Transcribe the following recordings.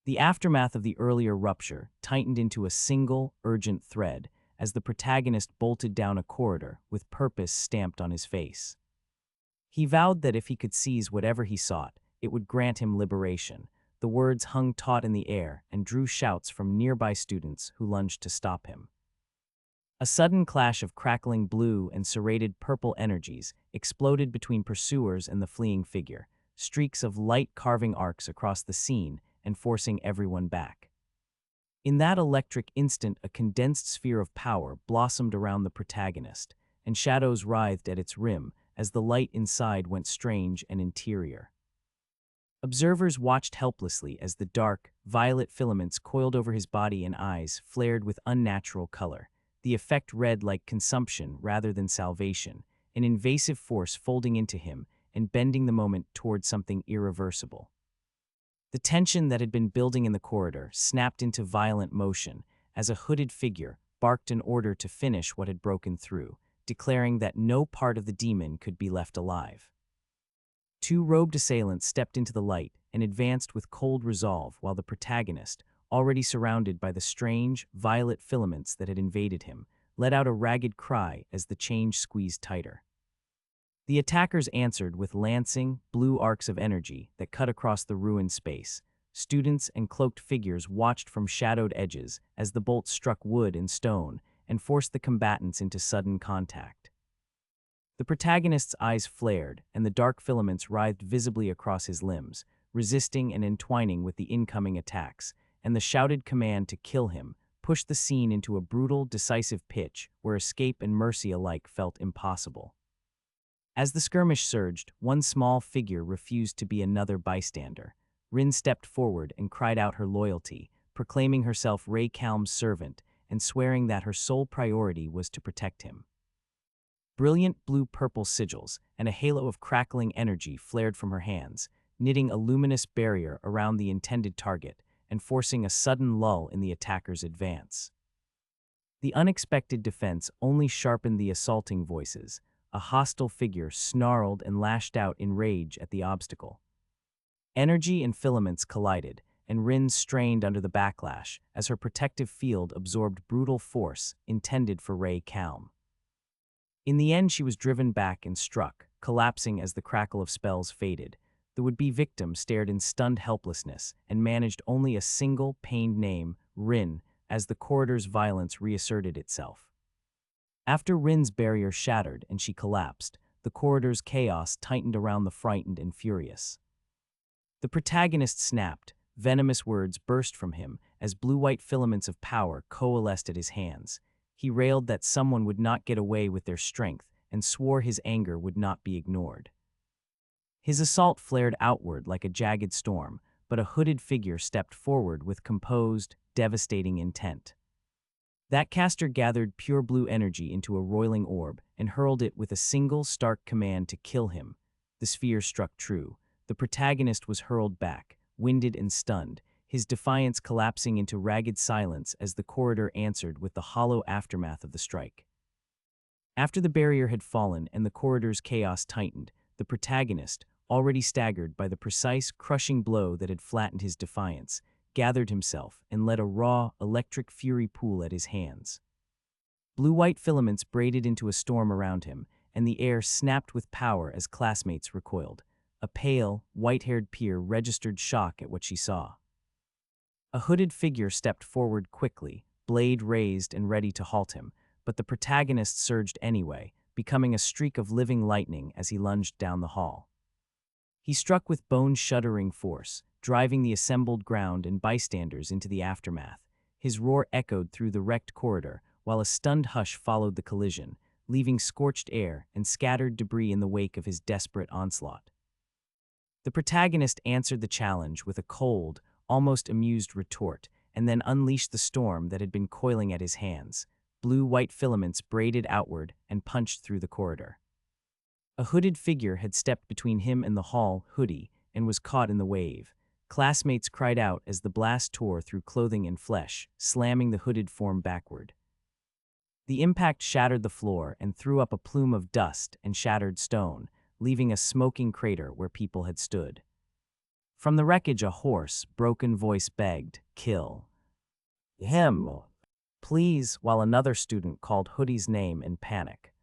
The aftermath of the earlier rupture tightened into a single, urgent thread as the protagonist bolted down a corridor with purpose stamped on his face. He vowed that if he could seize whatever he sought, it would grant him liberation. The words hung taut in the air and drew shouts from nearby students who lunged to stop him. A sudden clash of crackling blue and serrated purple energies exploded between pursuers and the fleeing figure, streaks of light carving arcs across the scene and forcing everyone back. In that electric instant, a condensed sphere of power blossomed around the protagonist, and shadows writhed at its rim as the light inside went strange and interior. Observers watched helplessly as the dark, violet filaments coiled over his body and eyes flared with unnatural color. The effect read like consumption rather than salvation, an invasive force folding into him and bending the moment toward something irreversible. The tension that had been building in the corridor snapped into violent motion as a hooded figure barked an order to finish what had broken through, declaring that no part of the demon could be left alive. Two robed assailants stepped into the light and advanced with cold resolve while the protagonist, already surrounded by the strange, violet filaments that had invaded him, let out a ragged cry as the chain squeezed tighter. The attackers answered with lancing, blue arcs of energy that cut across the ruined space. Students and cloaked figures watched from shadowed edges as the bolts struck wood and stone and forced the combatants into sudden contact. The protagonist's eyes flared, and the dark filaments writhed visibly across his limbs, resisting and entwining with the incoming attacks, and the shouted command to kill him pushed the scene into a brutal, decisive pitch where escape and mercy alike felt impossible. As the skirmish surged, one small figure refused to be another bystander. Rin stepped forward and cried out her loyalty, proclaiming herself Ray Calm's servant and swearing that her sole priority was to protect him. Brilliant blue-purple sigils and a halo of crackling energy flared from her hands, knitting a luminous barrier around the intended target and forcing a sudden lull in the attacker's advance. The unexpected defense only sharpened the assaulting voices. A hostile figure snarled and lashed out in rage at the obstacle. Energy and filaments collided, and Rin strained under the backlash as her protective field absorbed brutal force intended for Ray Calm. In the end, she was driven back and struck, collapsing as the crackle of spells faded. The would-be victim stared in stunned helplessness and managed only a single pained name, Rin, as the corridor's violence reasserted itself. After Rin's barrier shattered and she collapsed, the corridor's chaos tightened around the frightened and furious. The protagonist snapped, venomous words burst from him as blue-white filaments of power coalesced at his hands. He railed that someone would not get away with their strength and swore his anger would not be ignored. His assault flared outward like a jagged storm, but a hooded figure stepped forward with composed, devastating intent. That caster gathered pure blue energy into a roiling orb and hurled it with a single stark command to kill him. The sphere struck true. The protagonist was hurled back, winded and stunned, his defiance collapsing into ragged silence as the corridor answered with the hollow aftermath of the strike. After the barrier had fallen and the corridor's chaos tightened, the protagonist, already staggered by the precise, crushing blow that had flattened his defiance, gathered himself and let a raw, electric fury pool at his hands. Blue-white filaments braided into a storm around him, and the air snapped with power as classmates recoiled. A pale, white-haired peer registered shock at what she saw. A hooded figure stepped forward quickly, blade raised and ready to halt him, but the protagonist surged anyway, becoming a streak of living lightning as he lunged down the hall. He struck with bone-shuddering force, driving the assembled ground and bystanders into the aftermath. His roar echoed through the wrecked corridor, while a stunned hush followed the collision, leaving scorched air and scattered debris in the wake of his desperate onslaught. The protagonist answered the challenge with a cold, almost amused retort, and then unleashed the storm that had been coiling at his hands. Blue-white filaments braided outward and punched through the corridor. A hooded figure had stepped between him and the hall hoodie and was caught in the wave. Classmates cried out as the blast tore through clothing and flesh, slamming the hooded form backward. The impact shattered the floor and threw up a plume of dust and shattered stone, leaving a smoking crater where people had stood. From the wreckage, a hoarse, broken voice begged, "Kill him, please," while another student called Hoodie's name in panic.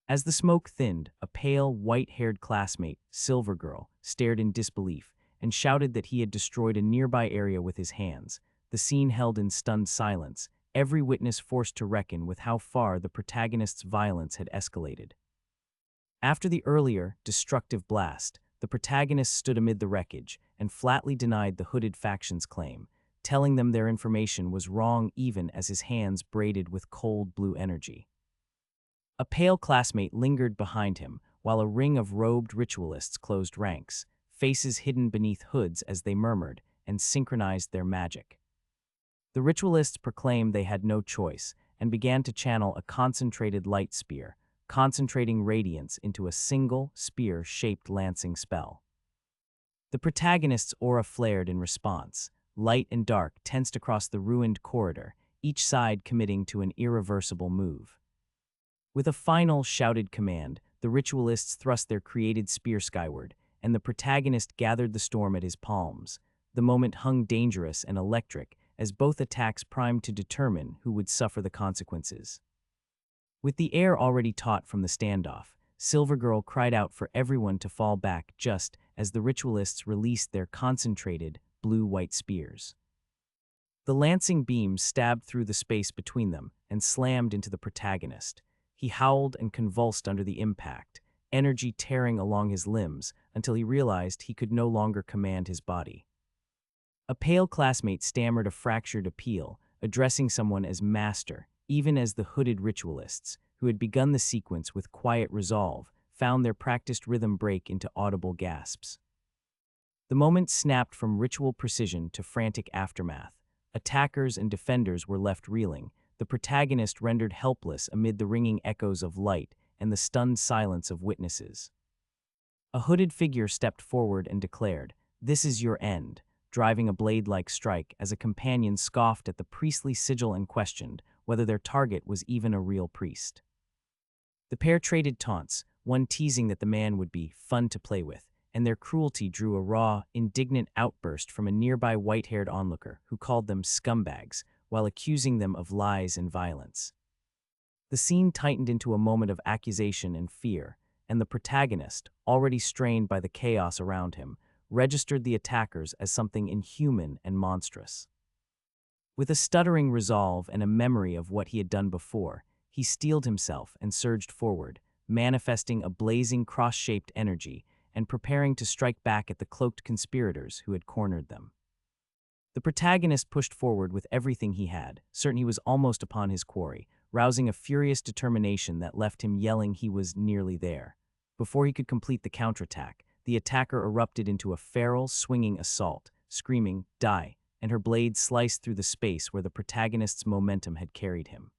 As the smoke thinned, a pale, white-haired classmate, Silver Girl, stared in disbelief and shouted that he had destroyed a nearby area with his hands. The scene held in stunned silence, every witness forced to reckon with how far the protagonist's violence had escalated. After the earlier, destructive blast, the protagonist stood amid the wreckage and flatly denied the hooded faction's claim, telling them their information was wrong even as his hands braided with cold blue energy. A pale classmate lingered behind him, while a ring of robed ritualists closed ranks, faces hidden beneath hoods as they murmured and synchronized their magic. The ritualists proclaimed they had no choice and began to channel a concentrated light spear, concentrating radiance into a single, spear-shaped lancing spell. The protagonist's aura flared in response. Light and dark tensed across the ruined corridor, each side committing to an irreversible move. With a final shouted command, the ritualists thrust their created spear skyward, and the protagonist gathered the storm at his palms. The moment hung dangerous and electric as both attacks primed to determine who would suffer the consequences. With the air already taut from the standoff, Silver Girl cried out for everyone to fall back just as the ritualists released their concentrated, blue-white spears. The lancing beams stabbed through the space between them and slammed into the protagonist. He howled and convulsed under the impact, energy tearing along his limbs until he realized he could no longer command his body. A pale classmate stammered a fractured appeal, addressing someone as master, even as the hooded ritualists, who had begun the sequence with quiet resolve, found their practiced rhythm break into audible gasps. The moment snapped from ritual precision to frantic aftermath. Attackers and defenders were left reeling, the protagonist rendered helpless amid the ringing echoes of light and the stunned silence of witnesses. A hooded figure stepped forward and declared, "This is your end," driving a blade-like strike as a companion scoffed at the priestly sigil and questioned whether their target was even a real priest. The pair traded taunts, one teasing that the man would be fun to play with, and their cruelty drew a raw, indignant outburst from a nearby white-haired onlooker who called them scumbags while accusing them of lies and violence. The scene tightened into a moment of accusation and fear, and the protagonist, already strained by the chaos around him, registered the attackers as something inhuman and monstrous. With a stuttering resolve and a memory of what he had done before, he steeled himself and surged forward, manifesting a blazing cross-shaped energy and preparing to strike back at the cloaked conspirators who had cornered them. The protagonist pushed forward with everything he had, certain he was almost upon his quarry, rousing a furious determination that left him yelling he was nearly there. Before he could complete the counterattack, the attacker erupted into a feral, swinging assault, screaming, "Die," and her blade sliced through the space where the protagonist's momentum had carried him.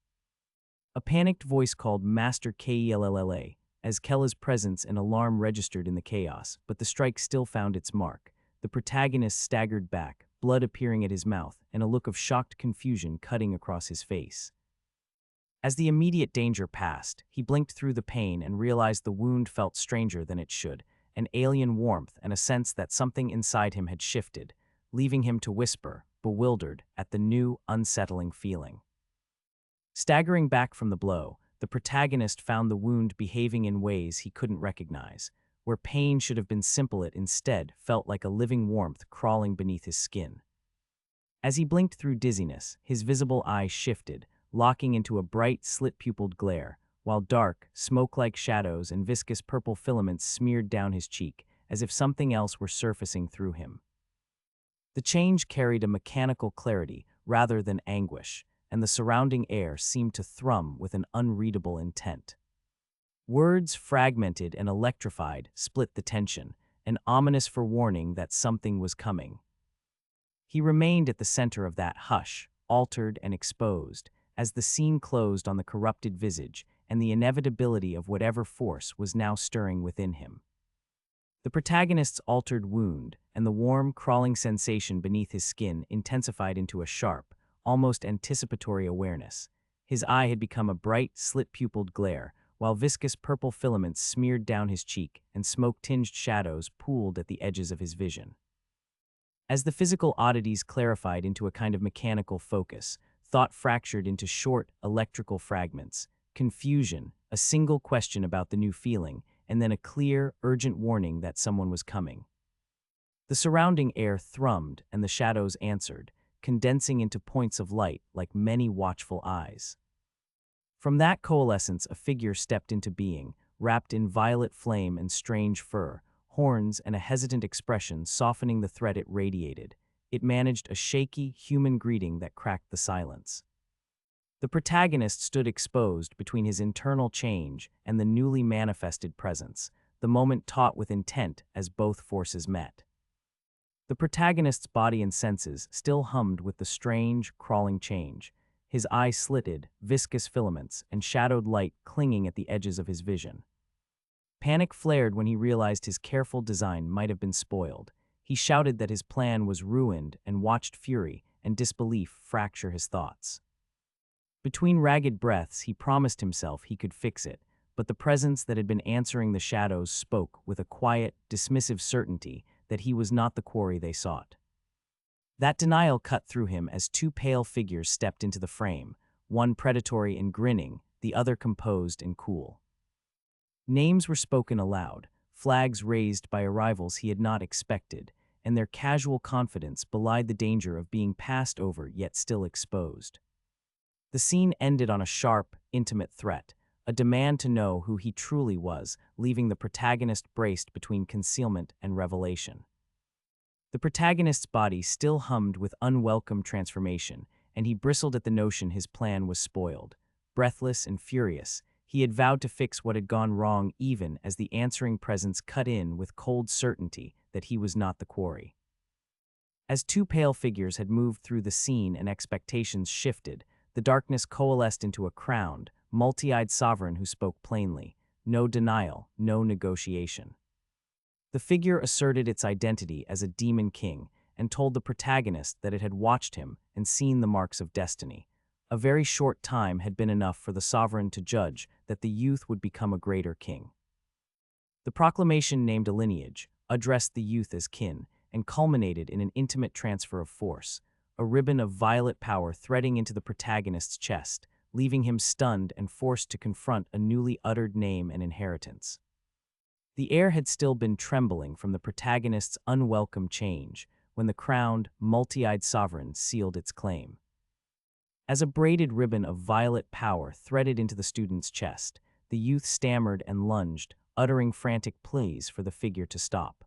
A panicked voice called Master Kella, as Kella's presence and alarm registered in the chaos, but the strike still found its mark. The protagonist staggered back, blood appearing at his mouth and a look of shocked confusion cutting across his face. As the immediate danger passed, he blinked through the pain and realized the wound felt stranger than it should, an alien warmth and a sense that something inside him had shifted, leaving him to whisper, bewildered at the new, unsettling feeling. Staggering back from the blow, the protagonist found the wound behaving in ways he couldn't recognize. Where pain should have been simple, it instead felt like a living warmth crawling beneath his skin. As he blinked through dizziness, his visible eye shifted, locking into a bright, slit-pupiled glare, while dark, smoke-like shadows and viscous purple filaments smeared down his cheek, as if something else were surfacing through him. The change carried a mechanical clarity rather than anguish, and the surrounding air seemed to thrum with an unreadable intent. Words, fragmented and electrified, split the tension, an ominous forewarning that something was coming. He remained at the center of that hush, altered and exposed, as the scene closed on the corrupted visage and the inevitability of whatever force was now stirring within him. The protagonist's altered wound and the warm, crawling sensation beneath his skin intensified into a sharp, almost anticipatory awareness. His eye had become a bright, slit-pupiled glare, while viscous purple filaments smeared down his cheek and smoke-tinged shadows pooled at the edges of his vision. As the physical oddities clarified into a kind of mechanical focus, thought fractured into short, electrical fragments, confusion, a single question about the new feeling, and then a clear, urgent warning that someone was coming. The surrounding air thrummed and the shadows answered, condensing into points of light like many watchful eyes. From that coalescence a figure stepped into being, wrapped in violet flame and strange fur, horns and a hesitant expression softening the threat it radiated. It managed a shaky, human greeting that cracked the silence. The protagonist stood exposed between his internal change and the newly manifested presence, the moment taut with intent as both forces met. The protagonist's body and senses still hummed with the strange, crawling change, his eyes slitted, viscous filaments, and shadowed light clinging at the edges of his vision. Panic flared when he realized his careful design might have been spoiled. He shouted that his plan was ruined and watched fury and disbelief fracture his thoughts. Between ragged breaths, he promised himself he could fix it, but the presence that had been answering the shadows spoke with a quiet, dismissive certainty that he was not the quarry they sought. That denial cut through him as two pale figures stepped into the frame, one predatory and grinning, the other composed and cool. Names were spoken aloud, flags raised by arrivals he had not expected, and their casual confidence belied the danger of being passed over yet still exposed. The scene ended on a sharp, intimate threat, a demand to know who he truly was, leaving the protagonist braced between concealment and revelation. The protagonist's body still hummed with unwelcome transformation, and he bristled at the notion his plan was spoiled. Breathless and furious, he had vowed to fix what had gone wrong even as the answering presence cut in with cold certainty that he was not the quarry. As two pale figures had moved through the scene and expectations shifted, the darkness coalesced into a crowned, multi-eyed sovereign who spoke plainly. No denial, no negotiation. The figure asserted its identity as a demon king and told the protagonist that it had watched him and seen the marks of destiny. A very short time had been enough for the sovereign to judge that the youth would become a greater king. The proclamation named a lineage, addressed the youth as kin, and culminated in an intimate transfer of force, a ribbon of violet power threading into the protagonist's chest, leaving him stunned and forced to confront a newly uttered name and inheritance. The air had still been trembling from the protagonist's unwelcome change when the crowned, multi-eyed sovereign sealed its claim. As a braided ribbon of violet power threaded into the student's chest, the youth stammered and lunged, uttering frantic pleas for the figure to stop.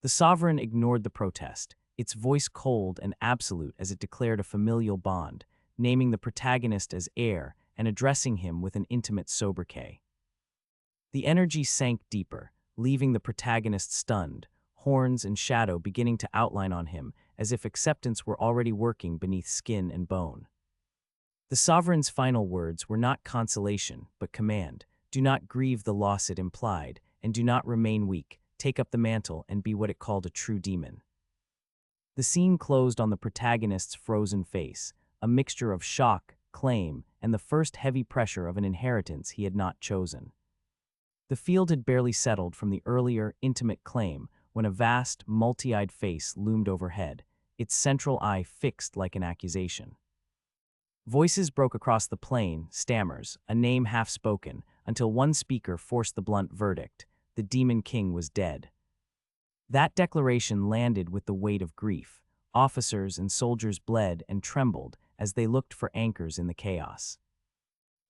The sovereign ignored the protest, its voice cold and absolute as it declared a familial bond, naming the protagonist as heir and addressing him with an intimate sobriquet. The energy sank deeper, leaving the protagonist stunned, horns and shadow beginning to outline on him as if acceptance were already working beneath skin and bone. The sovereign's final words were not consolation, but command. Do not grieve the loss it implied, and do not remain weak. Take up the mantle and be what it called a true demon. The scene closed on the protagonist's frozen face, a mixture of shock, claim, and the first heavy pressure of an inheritance he had not chosen. The field had barely settled from the earlier, intimate claim when a vast, multi-eyed face loomed overhead, its central eye fixed like an accusation. Voices broke across the plain, stammers, a name half-spoken, until one speaker forced the blunt verdict: the demon king was dead. That declaration landed with the weight of grief. Officers and soldiers bled and trembled as they looked for anchors in the chaos.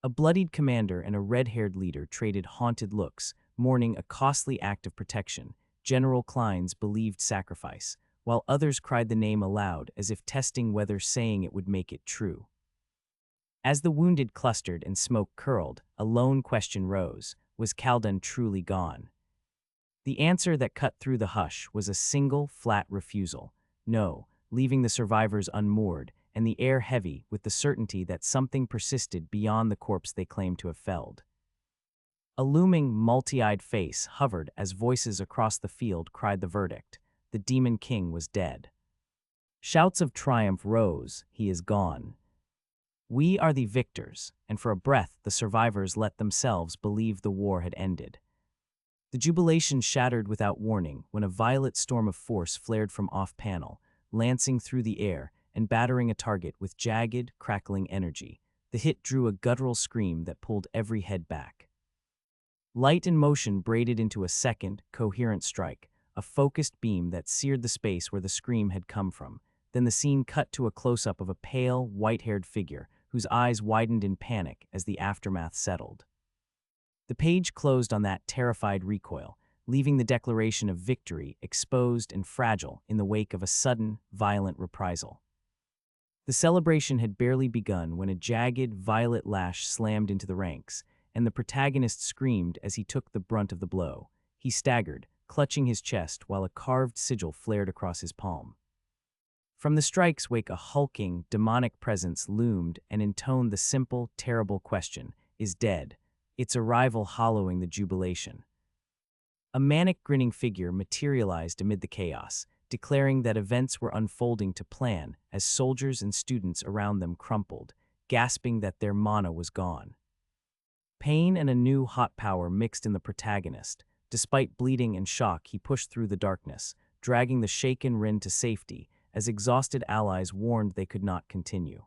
A bloodied commander and a red-haired leader traded haunted looks, mourning a costly act of protection, General Klein's believed sacrifice, while others cried the name aloud as if testing whether saying it would make it true. As the wounded clustered and smoke curled, a lone question rose: was Kaldun truly gone? The answer that cut through the hush was a single, flat refusal: no, leaving the survivors unmoored, and the air heavy with the certainty that something persisted beyond the corpse they claimed to have felled. A looming, multi-eyed face hovered as voices across the field cried the verdict: the demon king was dead. Shouts of triumph rose: he is gone. We are the victors, and for a breath the survivors let themselves believe the war had ended. The jubilation shattered without warning when a violet storm of force flared from off-panel, lancing through the air and battering a target with jagged, crackling energy. The hit drew a guttural scream that pulled every head back. Light and motion braided into a second, coherent strike, a focused beam that seared the space where the scream had come from. Then the scene cut to a close-up of a pale, white-haired figure whose eyes widened in panic as the aftermath settled. The page closed on that terrified recoil, leaving the declaration of victory exposed and fragile in the wake of a sudden, violent reprisal. The celebration had barely begun when a jagged, violet lash slammed into the ranks, and the protagonist screamed as he took the brunt of the blow. He staggered, clutching his chest while a carved sigil flared across his palm. From the strike's wake, a hulking, demonic presence loomed and intoned the simple, terrible question, "Is dead?" its arrival hollowing the jubilation. A manic, grinning figure materialized amid the chaos, declaring that events were unfolding to plan as soldiers and students around them crumpled, gasping that their mana was gone. Pain and a new hot power mixed in the protagonist. Despite bleeding and shock, he pushed through the darkness, dragging the shaken Rin to safety as exhausted allies warned they could not continue.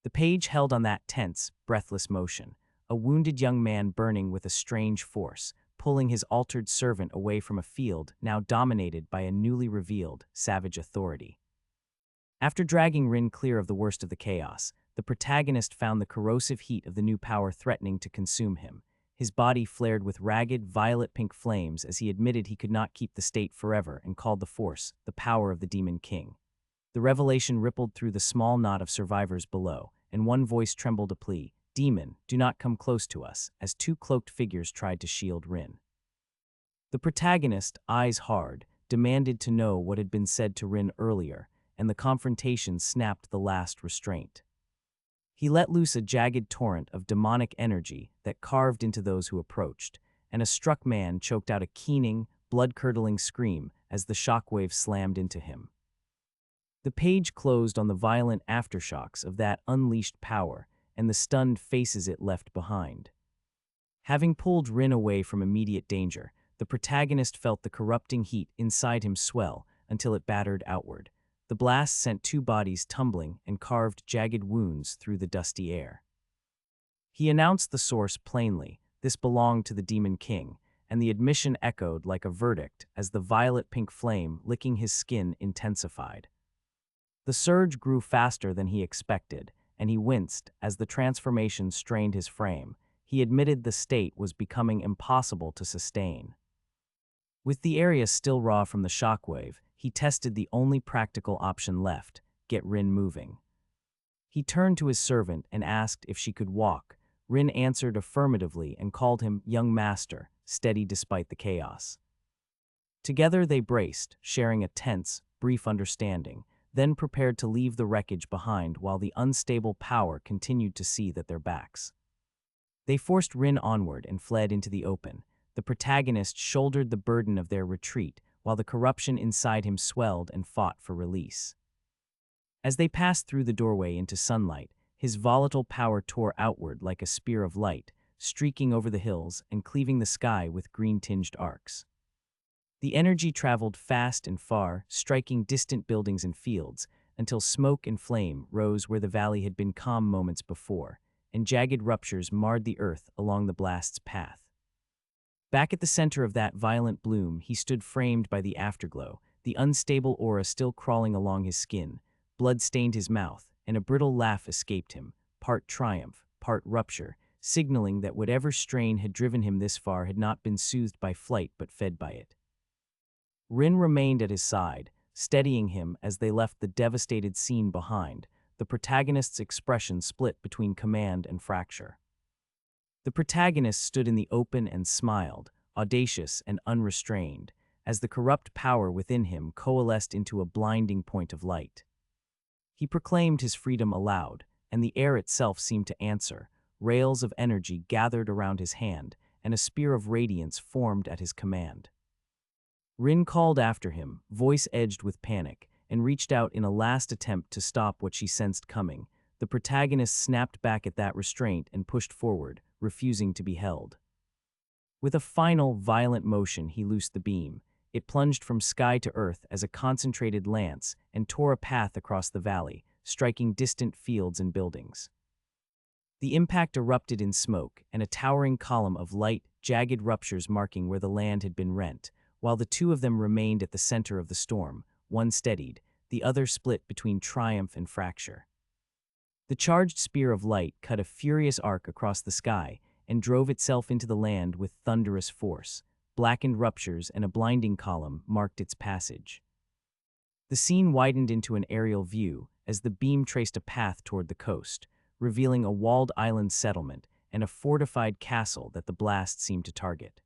The page held on that tense, breathless motion, a wounded young man burning with a strange force, pulling his altered servant away from a field now dominated by a newly revealed, savage authority. After dragging Rin clear of the worst of the chaos, the protagonist found the corrosive heat of the new power threatening to consume him. His body flared with ragged, violet-pink flames as he admitted he could not keep the state forever and called the force the power of the Demon King. The revelation rippled through the small knot of survivors below, and one voice trembled a plea, "Demon, do not come close to us," as two cloaked figures tried to shield Rin. The protagonist, eyes hard, demanded to know what had been said to Rin earlier, and the confrontation snapped the last restraint. He let loose a jagged torrent of demonic energy that carved into those who approached, and a struck man choked out a keening, blood-curdling scream as the shockwave slammed into him. The page closed on the violent aftershocks of that unleashed power and the stunned faces it left behind. Having pulled Rin away from immediate danger, the protagonist felt the corrupting heat inside him swell until it battered outward. The blast sent two bodies tumbling and carved jagged wounds through the dusty air. He announced the source plainly. This belonged to the Demon King, and the admission echoed like a verdict as the violet-pink flame licking his skin intensified. The surge grew faster than he expected, and he winced as the transformation strained his frame. He admitted the state was becoming impossible to sustain. With the area still raw from the shockwave, he tested the only practical option left, get Rin moving. He turned to his servant and asked if she could walk. Rin answered affirmatively and called him young master, steady despite the chaos. Together they braced, sharing a tense, brief understanding, then prepared to leave the wreckage behind while the unstable power continued to seethe at their backs. They forced Rin onward and fled into the open. The protagonist shouldered the burden of their retreat, while the corruption inside him swelled and fought for release. As they passed through the doorway into sunlight, his volatile power tore outward like a spear of light, streaking over the hills and cleaving the sky with green-tinged arcs. The energy traveled fast and far, striking distant buildings and fields, until smoke and flame rose where the valley had been calm moments before, and jagged ruptures marred the earth along the blast's path. Back at the center of that violent bloom, he stood framed by the afterglow, the unstable aura still crawling along his skin. Blood stained his mouth, and a brittle laugh escaped him, part triumph, part rupture, signaling that whatever strain had driven him this far had not been soothed by flight but fed by it. Rin remained at his side, steadying him as they left the devastated scene behind, the protagonist's expression split between command and fracture. The protagonist stood in the open and smiled, audacious and unrestrained, as the corrupt power within him coalesced into a blinding point of light. He proclaimed his freedom aloud, and the air itself seemed to answer. Rails of energy gathered around his hand, and a spear of radiance formed at his command. Rin called after him, voice edged with panic, and reached out in a last attempt to stop what she sensed coming. The protagonist snapped back at that restraint and pushed forward, refusing to be held. With a final, violent motion, he loosed the beam. It plunged from sky to earth as a concentrated lance and tore a path across the valley, striking distant fields and buildings. The impact erupted in smoke, and a towering column of light, jagged ruptures marking where the land had been rent, while the two of them remained at the center of the storm. One steadied, the other split between triumph and fracture. The charged spear of light cut a furious arc across the sky and drove itself into the land with thunderous force. Blackened ruptures and a blinding column marked its passage. The scene widened into an aerial view as the beam traced a path toward the coast, revealing a walled island settlement and a fortified castle that the blast seemed to target.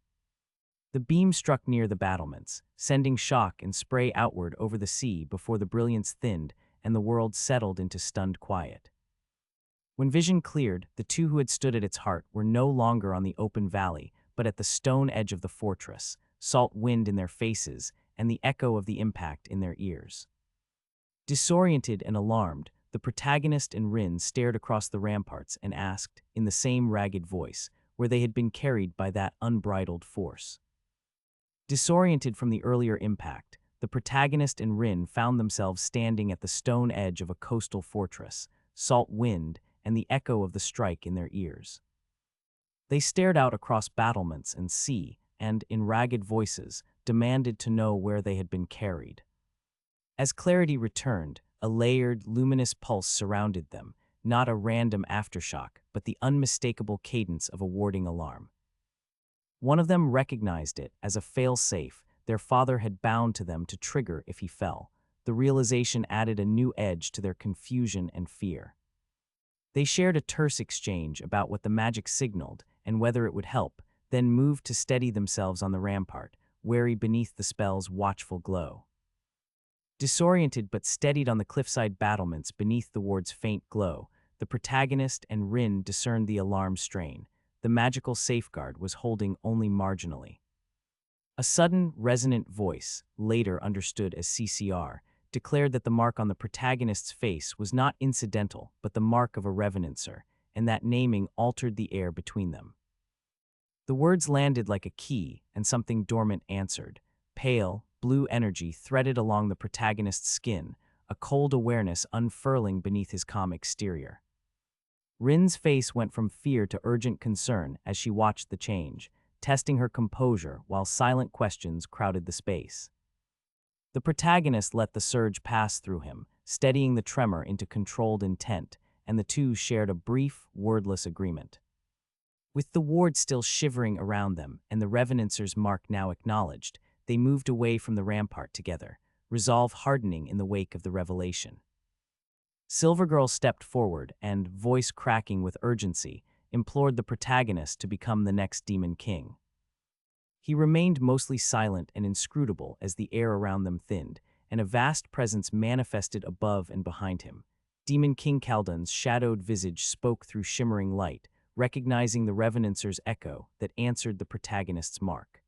The beam struck near the battlements, sending shock and spray outward over the sea before the brilliance thinned and the world settled into stunned quiet. When vision cleared, the two who had stood at its heart were no longer on the open valley, but at the stone edge of the fortress, salt wind in their faces and the echo of the impact in their ears. Disoriented and alarmed, the protagonist and Rin stared across the ramparts and asked, in the same ragged voice, where they had been carried by that unbridled force. Disoriented from the earlier impact, the protagonist and Rin found themselves standing at the stone edge of a coastal fortress, salt wind and the echo of the strike in their ears. They stared out across battlements and sea and, in ragged voices, demanded to know where they had been carried. As clarity returned, a layered, luminous pulse surrounded them, not a random aftershock, but the unmistakable cadence of a warding alarm. One of them recognized it as a fail-safe their father had bound to them to trigger if he fell. The realization added a new edge to their confusion and fear. They shared a terse exchange about what the magic signaled and whether it would help, then moved to steady themselves on the rampart, wary beneath the spell's watchful glow. Disoriented but steadied on the cliffside battlements beneath the ward's faint glow, the protagonist and Rin discerned the alarm strain. The magical safeguard was holding only marginally. A sudden, resonant voice, later understood as CCR, declared that the mark on the protagonist's face was not incidental but the mark of a revenancer, and that naming altered the air between them. The words landed like a key, and something dormant answered. Pale, blue energy threaded along the protagonist's skin, a cold awareness unfurling beneath his calm exterior. Rin's face went from fear to urgent concern as she watched the change, testing her composure while silent questions crowded the space. The protagonist let the surge pass through him, steadying the tremor into controlled intent, and the two shared a brief, wordless agreement. With the ward still shivering around them and the revenancer's mark now acknowledged, they moved away from the rampart together, resolve hardening in the wake of the revelation. Silvergirl stepped forward and, voice cracking with urgency, implored the protagonist to become the next Demon King. He remained mostly silent and inscrutable as the air around them thinned, and a vast presence manifested above and behind him. Demon King Kaldun's shadowed visage spoke through shimmering light, recognizing the revenancer's echo that answered the protagonist's mark.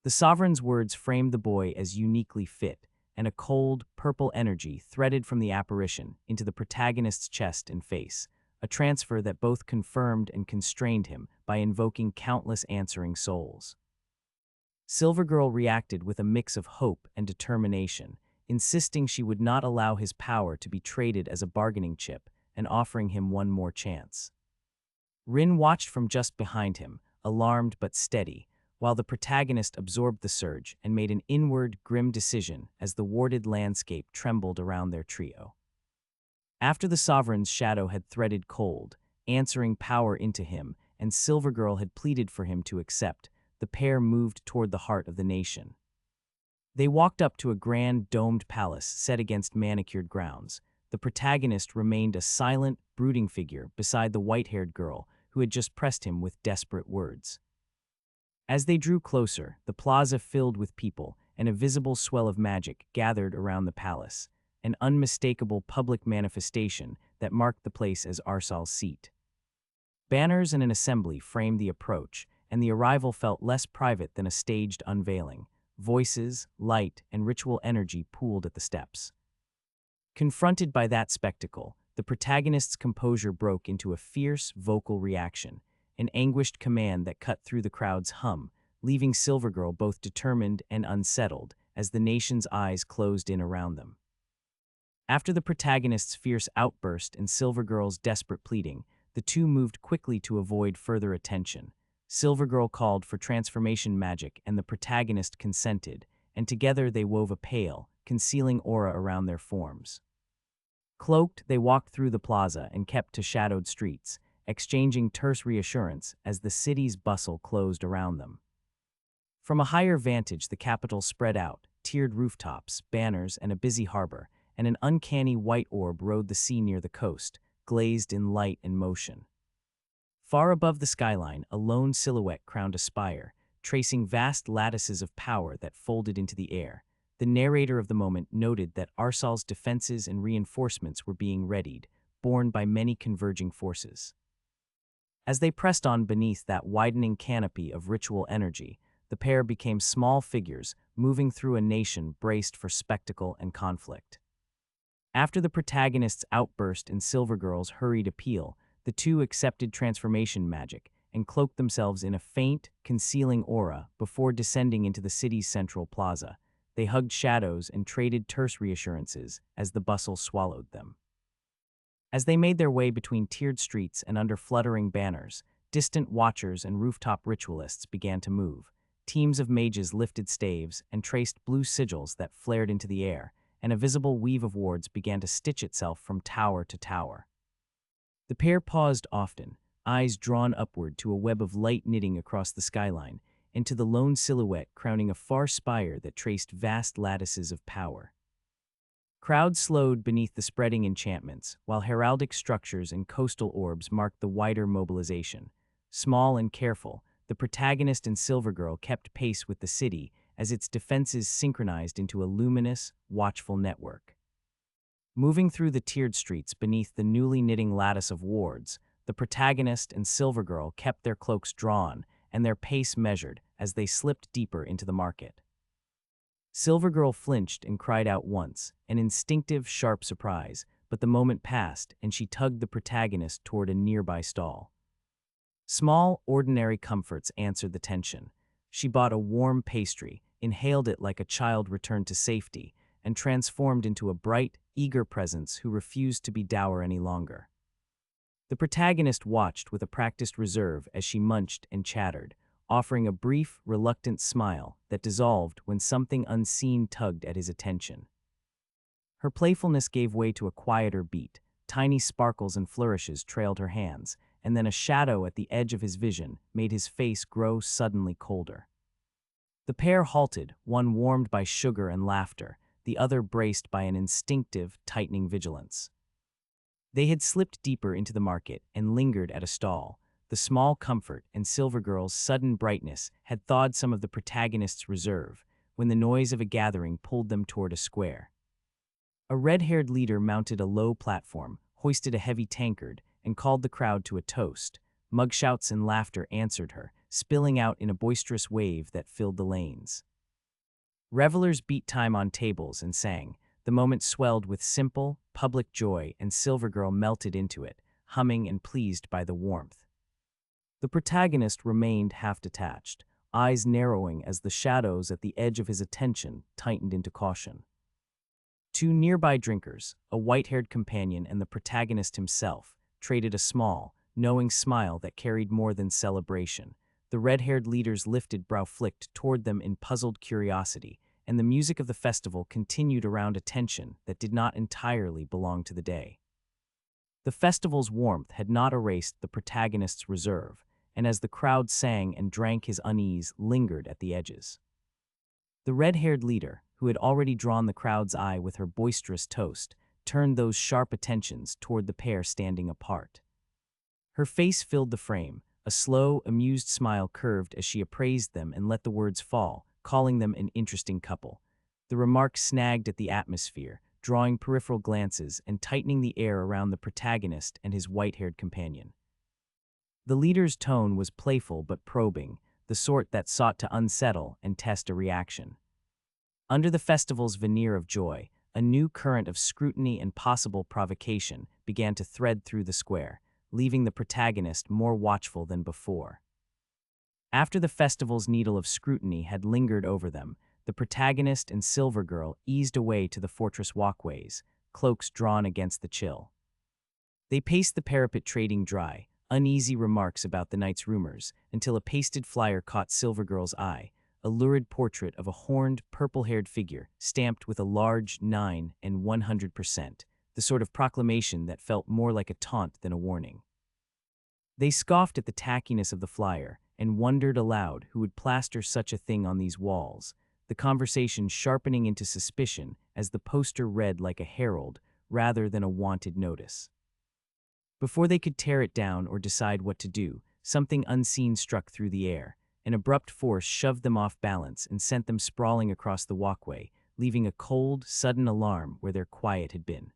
The sovereign's words framed the boy as uniquely fit, and a cold, purple energy threaded from the apparition into the protagonist's chest and face, a transfer that both confirmed and constrained him by invoking countless answering souls. Silvergirl reacted with a mix of hope and determination, insisting she would not allow his power to be traded as a bargaining chip and offering him one more chance. Rin watched from just behind him, alarmed but steady, while the protagonist absorbed the surge and made an inward, grim decision as the warded landscape trembled around their trio. After the Sovereign's shadow had threaded cold, answering power into him, and Silvergirl had pleaded for him to accept, the pair moved toward the heart of the nation. They walked up to a grand, domed palace set against manicured grounds. The protagonist remained a silent, brooding figure beside the white-haired girl who had just pressed him with desperate words. As they drew closer, the plaza filled with people, and a visible swell of magic gathered around the palace, an unmistakable public manifestation that marked the place as Arsal's seat. Banners and an assembly framed the approach, and the arrival felt less private than a staged unveiling. Voices, light, and ritual energy pooled at the steps. Confronted by that spectacle, the protagonist's composure broke into a fierce, vocal reaction, an anguished command that cut through the crowd's hum, leaving Silvergirl both determined and unsettled as the nation's eyes closed in around them. After the protagonist's fierce outburst and Silvergirl's desperate pleading, the two moved quickly to avoid further attention. Silvergirl called for transformation magic and the protagonist consented, and together they wove a pale, concealing aura around their forms. Cloaked, they walked through the plaza and kept to shadowed streets, exchanging terse reassurance as the city's bustle closed around them. From a higher vantage, the capital spread out, tiered rooftops, banners, and a busy harbor, and an uncanny white orb rode the sea near the coast, glazed in light and motion. Far above the skyline, a lone silhouette crowned a spire, tracing vast lattices of power that folded into the air. The narrator of the moment noted that Arsal's defenses and reinforcements were being readied, borne by many converging forces. As they pressed on beneath that widening canopy of ritual energy, the pair became small figures moving through a nation braced for spectacle and conflict. After the protagonist's outburst and Silvergirl's hurried appeal, the two accepted transformation magic and cloaked themselves in a faint, concealing aura before descending into the city's central plaza. They hugged shadows and traded terse reassurances as the bustle swallowed them. As they made their way between tiered streets and under fluttering banners, distant watchers and rooftop ritualists began to move. Teams of mages lifted staves and traced blue sigils that flared into the air, and a visible weave of wards began to stitch itself from tower to tower. The pair paused often, eyes drawn upward to a web of light knitting across the skyline, and to the lone silhouette crowning a far spire that traced vast lattices of power. Crowds slowed beneath the spreading enchantments, while heraldic structures and coastal orbs marked the wider mobilization. Small and careful, the protagonist and Silvergirl kept pace with the city as its defenses synchronized into a luminous, watchful network. Moving through the tiered streets beneath the newly knitting lattice of wards, the protagonist and Silvergirl kept their cloaks drawn and their pace measured as they slipped deeper into the market. Silvergirl flinched and cried out once, an instinctive, sharp surprise, but the moment passed and she tugged the protagonist toward a nearby stall. Small, ordinary comforts answered the tension. She bought a warm pastry, inhaled it like a child returned to safety, and transformed into a bright, eager presence who refused to be dour any longer. The protagonist watched with a practiced reserve as she munched and chattered, offering a brief, reluctant smile that dissolved when something unseen tugged at his attention. Her playfulness gave way to a quieter beat, tiny sparkles and flourishes trailed her hands, and then a shadow at the edge of his vision made his face grow suddenly colder. The pair halted, one warmed by sugar and laughter, the other braced by an instinctive, tightening vigilance. They had slipped deeper into the market and lingered at a stall. The small comfort and Silvergirl's sudden brightness had thawed some of the protagonist's reserve when the noise of a gathering pulled them toward a square. A red-haired leader mounted a low platform, hoisted a heavy tankard, and called the crowd to a toast. Mugshouts and laughter answered her, spilling out in a boisterous wave that filled the lanes. Revelers beat time on tables and sang. The moment swelled with simple, public joy, and Silvergirl melted into it, humming and pleased by the warmth. The protagonist remained half-detached, eyes narrowing as the shadows at the edge of his attention tightened into caution. Two nearby drinkers, a white-haired companion and the protagonist himself, traded a small, knowing smile that carried more than celebration. The red-haired leader's lifted brow flicked toward them in puzzled curiosity, and the music of the festival continued around a tension that did not entirely belong to the day. The festival's warmth had not erased the protagonist's reserve, and as the crowd sang and drank, his unease lingered at the edges. The red-haired leader, who had already drawn the crowd's eye with her boisterous toast, turned those sharp attentions toward the pair standing apart. Her face filled the frame, a slow, amused smile curved as she appraised them and let the words fall, calling them an interesting couple. The remark snagged at the atmosphere, drawing peripheral glances and tightening the air around the protagonist and his white-haired companion. The leader's tone was playful but probing, the sort that sought to unsettle and test a reaction. Under the festival's veneer of joy, a new current of scrutiny and possible provocation began to thread through the square. leaving the protagonist more watchful than before. After the festival's needle of scrutiny had lingered over them, the protagonist and Silver Girl eased away to the fortress walkways, cloaks drawn against the chill. They paced the parapet trading dry, uneasy remarks about the night's rumors, until a pasted flyer caught Silver Girl's eye, a lurid portrait of a horned, purple-haired figure stamped with a large 9 and 100%, the sort of proclamation that felt more like a taunt than a warning. They scoffed at the tackiness of the flyer and wondered aloud who would plaster such a thing on these walls, the conversation sharpening into suspicion as the poster read like a herald rather than a wanted notice. Before they could tear it down or decide what to do, something unseen struck through the air. An abrupt force shoved them off balance and sent them sprawling across the walkway, leaving a cold, sudden alarm where their quiet had been.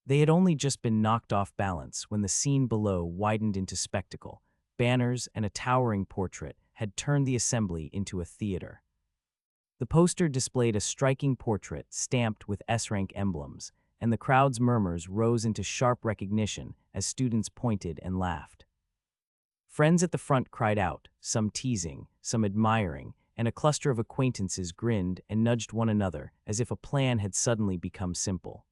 They had only just been knocked off balance when the scene below widened into spectacle. Banners and a towering portrait had turned the assembly into a theater. The poster displayed a striking portrait stamped with S-rank emblems, and the crowd's murmurs rose into sharp recognition as students pointed and laughed. Friends at the front cried out, some teasing, some admiring, and a cluster of acquaintances grinned and nudged one another as if a plan had suddenly become simple.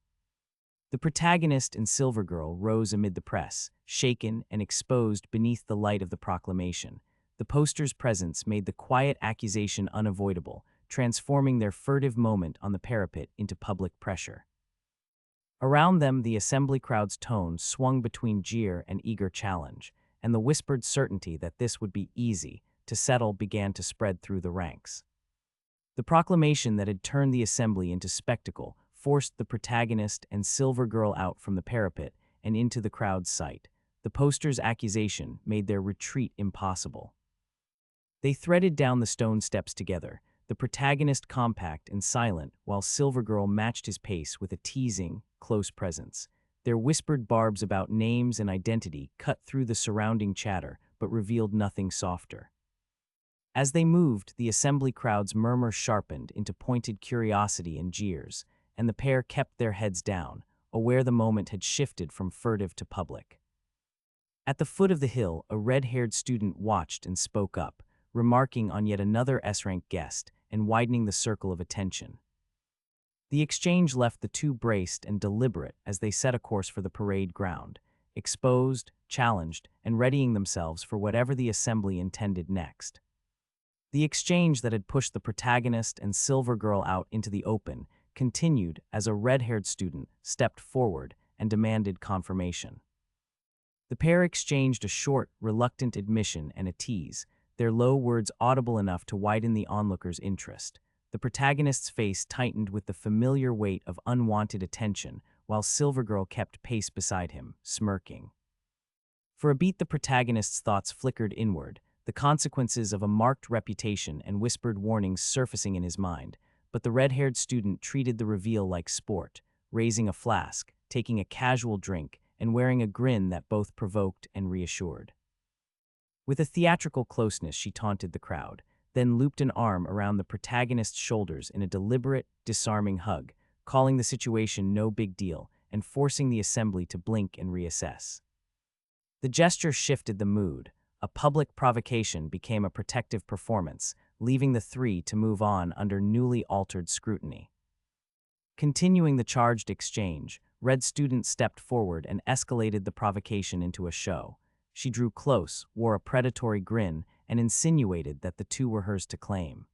The protagonist and Silver Girl rose amid the press, shaken and exposed beneath the light of the proclamation. The poster's presence made the quiet accusation unavoidable, transforming their furtive moment on the parapet into public pressure. Around them, the assembly crowd's tone swung between jeer and eager challenge, and the whispered certainty that this would be easy to settle began to spread through the ranks. The proclamation that had turned the assembly into spectacle forced the protagonist and Silver Girl out from the parapet and into the crowd's sight. The poster's accusation made their retreat impossible. They threaded down the stone steps together, the protagonist compact and silent, while Silver Girl matched his pace with a teasing, close presence. Their whispered barbs about names and identity cut through the surrounding chatter, but revealed nothing softer. As they moved, the assembly crowd's murmur sharpened into pointed curiosity and jeers, and the pair kept their heads down, aware the moment had shifted from furtive to public. At the foot of the hill, a red-haired student watched and spoke up, remarking on yet another S-rank guest and widening the circle of attention. The exchange left the two braced and deliberate as they set a course for the parade ground, exposed, challenged, and readying themselves for whatever the assembly intended next. The exchange that had pushed the protagonist and Silver Girl out into the open continued as a red-haired student stepped forward and demanded confirmation. The pair exchanged a short, reluctant admission and a tease, their low words audible enough to widen the onlooker's interest. The protagonist's face tightened with the familiar weight of unwanted attention, while Silver Girl kept pace beside him, smirking. For a beat, the protagonist's thoughts flickered inward, the consequences of a marked reputation and whispered warnings surfacing in his mind, but the red-haired student treated the reveal like sport, raising a flask, taking a casual drink, and wearing a grin that both provoked and reassured. With a theatrical closeness, she taunted the crowd, then looped an arm around the protagonist's shoulders in a deliberate, disarming hug, calling the situation no big deal and forcing the assembly to blink and reassess. The gesture shifted the mood. A public provocation became a protective performance, leaving the three to move on under newly altered scrutiny. Continuing the charged exchange, Red Student stepped forward and escalated the provocation into a show. She drew close, wore a predatory grin, and insinuated that the two were hers to claim.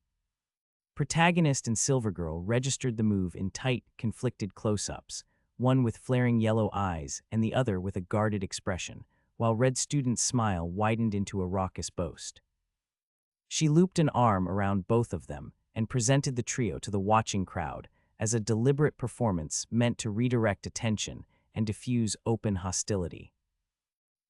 Protagonist and Silver Girl registered the move in tight, conflicted close-ups, one with flaring yellow eyes and the other with a guarded expression, while Red Student's smile widened into a raucous boast. She looped an arm around both of them and presented the trio to the watching crowd as a deliberate performance meant to redirect attention and diffuse open hostility.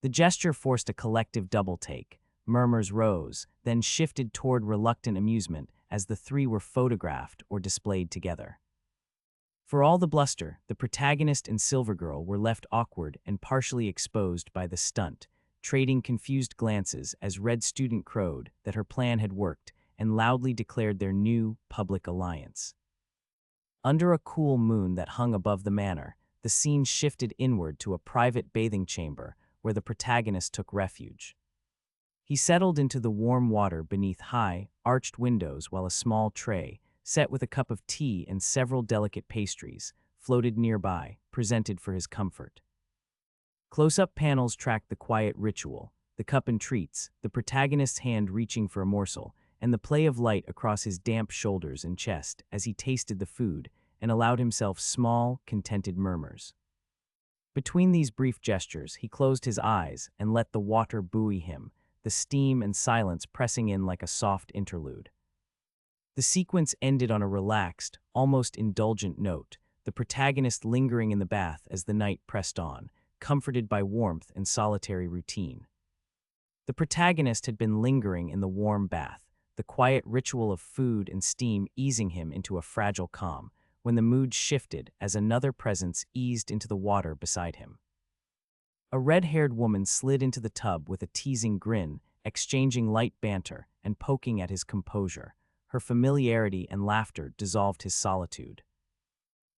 The gesture forced a collective double-take. Murmurs rose, then shifted toward reluctant amusement as the three were photographed or displayed together. For all the bluster, the protagonist and Silver Girl were left awkward and partially exposed by the stunt, trading confused glances as Red Student crowed that her plan had worked and loudly declared their new public alliance. Under a cool moon that hung above the manor, the scene shifted inward to a private bathing chamber where the protagonist took refuge. He settled into the warm water beneath high, arched windows while a small tray, set with a cup of tea and several delicate pastries, floated nearby, presented for his comfort. Close-up panels tracked the quiet ritual, the cup and treats, the protagonist's hand reaching for a morsel, and the play of light across his damp shoulders and chest as he tasted the food and allowed himself small, contented murmurs. Between these brief gestures, he closed his eyes and let the water buoy him, the steam and silence pressing in like a soft interlude. The sequence ended on a relaxed, almost indulgent note, the protagonist lingering in the bath as the night pressed on, comforted by warmth and solitary routine. The protagonist had been lingering in the warm bath, the quiet ritual of food and steam easing him into a fragile calm, when the mood shifted as another presence eased into the water beside him. A red-haired woman slid into the tub with a teasing grin, exchanging light banter and poking at his composure. Her familiarity and laughter dissolved his solitude.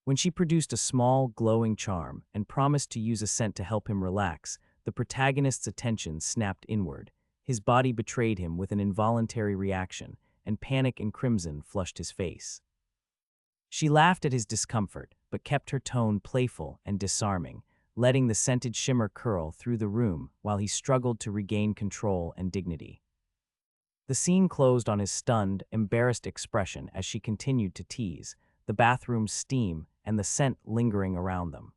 When she produced a small, glowing charm and promised to use a scent to help him relax, the protagonist's attention snapped inward. His body betrayed him with an involuntary reaction, and panic and crimson flushed his face. She laughed at his discomfort, but kept her tone playful and disarming, letting the scented shimmer curl through the room while he struggled to regain control and dignity. The scene closed on his stunned, embarrassed expression as she continued to tease, the bathroom's steam and the scent lingering around them.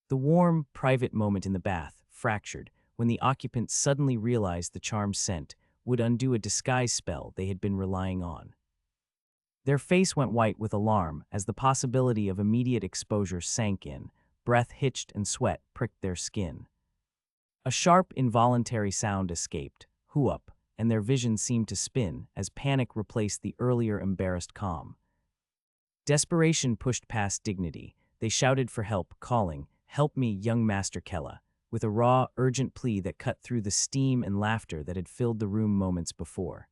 The warm, private moment in the bath fractured when the occupants suddenly realized the charm's scent would undo a disguise spell they had been relying on. Their face went white with alarm as the possibility of immediate exposure sank in, breath hitched and sweat pricked their skin. A sharp, involuntary sound escaped, hoo-up, and their vision seemed to spin as panic replaced the earlier embarrassed calm. Desperation pushed past dignity. They shouted for help, calling, "Help me, young Master Kella," with a raw, urgent plea that cut through the steam and laughter that had filled the room moments before.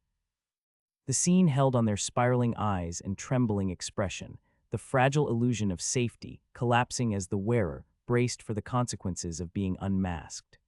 The scene held on their spiraling eyes and trembling expression, the fragile illusion of safety collapsing as the wearer braced for the consequences of being unmasked.